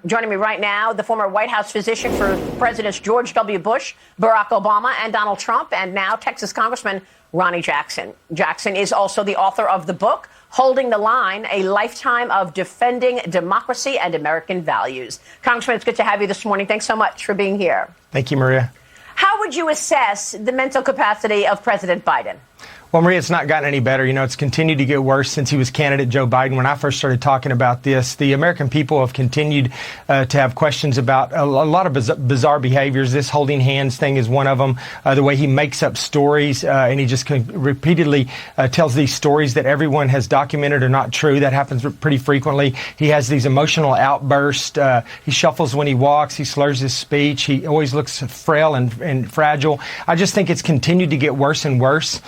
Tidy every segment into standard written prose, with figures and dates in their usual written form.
Joining me right now, the former White House physician for Presidents George W. Bush, Barack Obama, and Donald Trump, and now Texas Congressman Ronny Jackson. Jackson is also the author of the book, Holding the Line, A Lifetime of Defending Democracy and American Values. Congressman, it's good to have you this morning. Thanks so much for being here. Thank you, Maria. How would you assess the mental capacity of President Biden? Well, Maria, it's not gotten any better. You know, it's continued to get worse since he was candidate Joe Biden. When I first started talking about this, the American people have continued to have questions about a lot of bizarre behaviors. This holding hands thing is one of them. The way he makes up stories and he just repeatedly tells these stories that everyone has documented are not true. That happens pretty frequently. He has these emotional outbursts. He shuffles when he walks. He slurs his speech. He always looks frail and fragile. I just think it's continued to get worse and worse.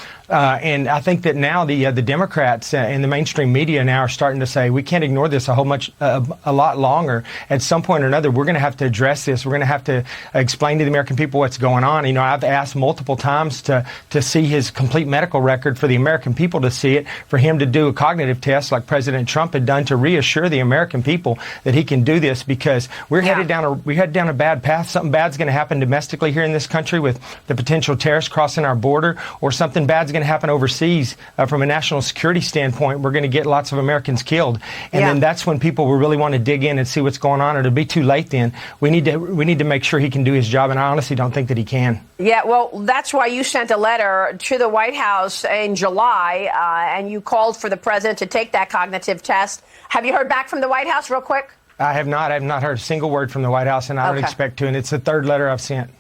And I think that now the Democrats and the mainstream media now are starting to say we can't ignore this a lot longer. At some point or another, we're going to have to address this. We're going to have to explain to the American people what's going on. You know, I've asked multiple times to see his complete medical record for the American people to see it, for him to do a cognitive test like President Trump had done to reassure the American people that he can do this, because we're headed down a bad path. Something bad's going to happen domestically here in this country with the potential terrorists crossing our border, or something bad's going to happen overseas from a national security standpoint. We're going to get lots of Americans killed, and then that's when people will really want to dig in and see what's going on. It'll be too late then. We need to make sure he can do his job, and I honestly don't think that he can. Yeah, well, that's why you sent a letter to the White House in July, and you called for the president to take that cognitive test. Have you heard back from the White House real quick? I have not. I have not heard a single word from the White House, and I don't expect to, and it's the third letter I've sent.